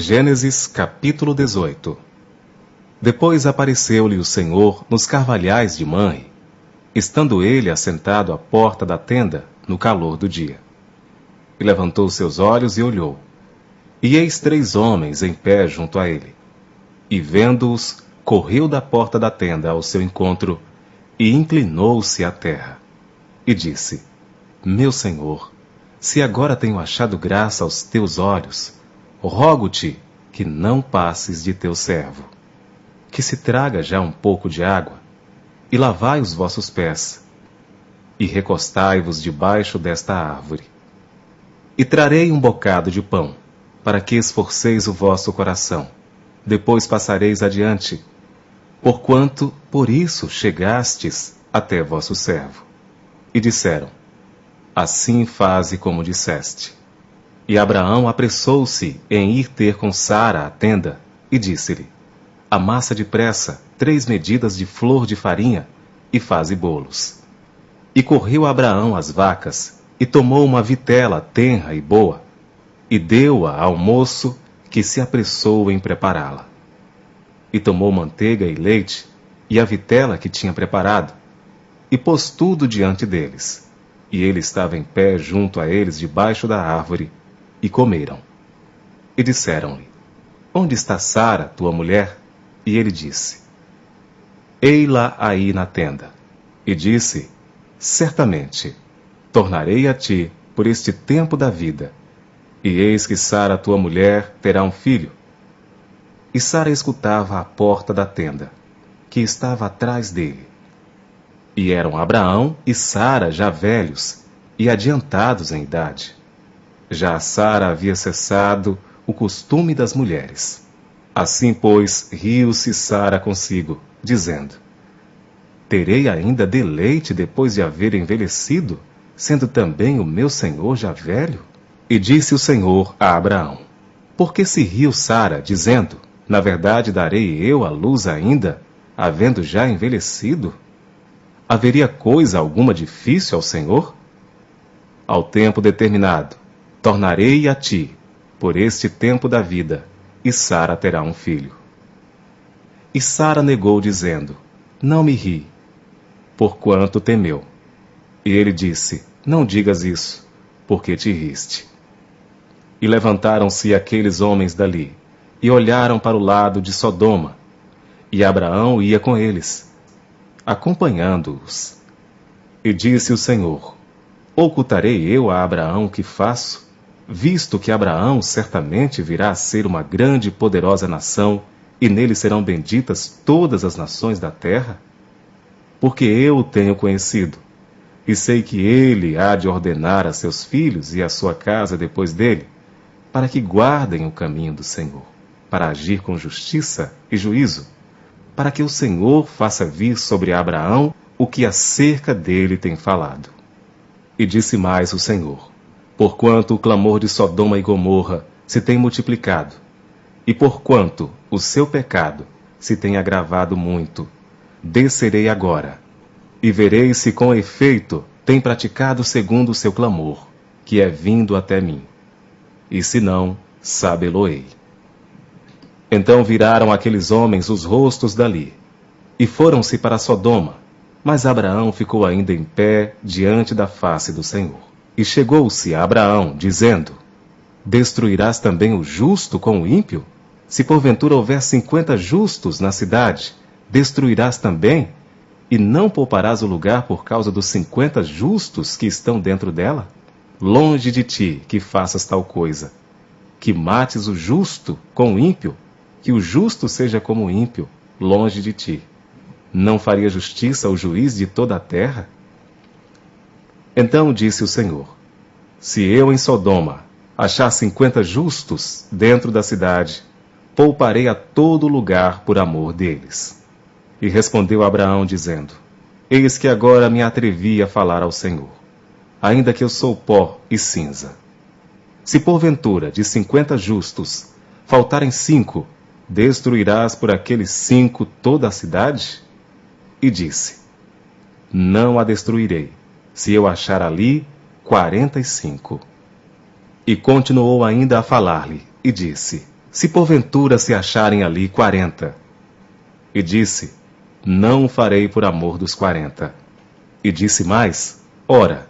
Gênesis capítulo 18. Depois apareceu-lhe o Senhor nos carvalhais de Manre, estando ele assentado à porta da tenda, no calor do dia. E levantou seus olhos e olhou. E eis 3 homens em pé junto a ele. E vendo-os, correu da porta da tenda ao seu encontro, e inclinou-se à terra. E disse: Meu Senhor, se agora tenho achado graça aos teus olhos, rogo-te que não passes de teu servo. Que se traga já um pouco de água, e lavai os vossos pés, e recostai-vos debaixo desta árvore. E trarei um bocado de pão, para que esforceis o vosso coração. Depois passareis adiante, porquanto por isso chegastes até vosso servo. E disseram: Assim faze como disseste. E Abraão apressou-se em ir ter com Sara à tenda, e disse-lhe: Amassa depressa 3 medidas de flor de farinha, e faze bolos. E correu Abraão às vacas, e tomou uma vitela tenra e boa, e deu-a ao moço, que se apressou em prepará-la. E tomou manteiga e leite, e a vitela que tinha preparado, e pôs tudo diante deles. E ele estava em pé junto a eles debaixo da árvore, e comeram. E disseram-lhe: Onde está Sara, tua mulher? E ele disse: Ei-la aí na tenda. E disse: Certamente, tornarei a ti por este tempo da vida, e eis que Sara, tua mulher, terá um filho. E Sara escutava à porta da tenda, que estava atrás dele. E eram Abraão e Sara já velhos e adiantados em idade. Já Sara havia cessado o costume das mulheres. Assim, pois, riu-se Sara consigo, dizendo: Terei ainda deleite depois de haver envelhecido, sendo também o meu senhor já velho? E disse o Senhor a Abraão: Por que se riu Sara, dizendo: Na verdade darei eu à luz ainda, havendo já envelhecido? Haveria coisa alguma difícil ao Senhor? Ao tempo determinado, tornarei a ti, por este tempo da vida, e Sara terá um filho. E Sara negou, dizendo: Não me ri, porquanto temeu. E ele disse: Não digas isso, porque te riste. E levantaram-se aqueles homens dali, e olharam para o lado de Sodoma, e Abraão ia com eles, acompanhando-os. E disse o Senhor: Ocultarei eu a Abraão o que faço, visto que Abraão certamente virá a ser uma grande e poderosa nação, e nele serão benditas todas as nações da terra? Porque eu o tenho conhecido, e sei que ele há de ordenar a seus filhos e a sua casa depois dele, para que guardem o caminho do Senhor, para agir com justiça e juízo, para que o Senhor faça vir sobre Abraão o que acerca dele tem falado. E disse mais o Senhor: Porquanto o clamor de Sodoma e Gomorra se tem multiplicado, e porquanto o seu pecado se tem agravado muito, descerei agora, e verei se com efeito tem praticado segundo o seu clamor, que é vindo até mim. E se não, sabe-lo-ei. Então viraram aqueles homens os rostos dali, e foram-se para Sodoma, mas Abraão ficou ainda em pé diante da face do Senhor. E chegou-se a Abraão, dizendo: Destruirás também o justo com o ímpio? Se porventura houver 50 justos na cidade, destruirás também, e não pouparás o lugar por causa dos 50 justos que estão dentro dela? Longe de ti que faças tal coisa, que mates o justo com o ímpio, que o justo seja como o ímpio, longe de ti. Não faria justiça o juiz de toda a terra? Então disse o Senhor: Se eu em Sodoma achar 50 justos dentro da cidade, pouparei a todo lugar por amor deles. E respondeu Abraão, dizendo: Eis que agora me atrevi a falar ao Senhor, ainda que eu sou pó e cinza. Se porventura de 50 justos faltarem 5, destruirás por aqueles 5 toda a cidade? E disse: Não a destruirei, se eu achar ali 45. E continuou ainda a falar-lhe, e disse: se porventura se acharem ali 40. E disse: Não o farei por amor dos 40. E disse mais: Ora,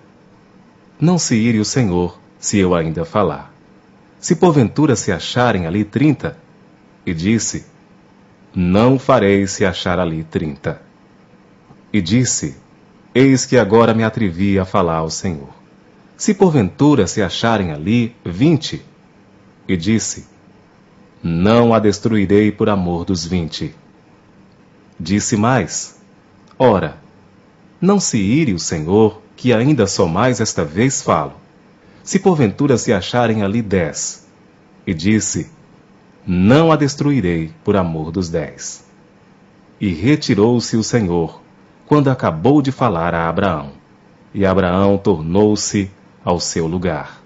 não se ire o Senhor, se eu ainda falar. Se porventura se acharem ali 30. E disse: Não o farei se achar ali 30. E disse: Eis que agora me atrevi a falar ao Senhor. Se porventura se acharem ali 20. E disse: Não a destruirei por amor dos 20. Disse mais: Ora, não se ire o Senhor, que ainda só mais esta vez falo. Se porventura se acharem ali 10. E disse: Não a destruirei por amor dos 10. E retirou-se o Senhor, quando acabou de falar a Abraão. E Abraão tornou-se ao seu lugar.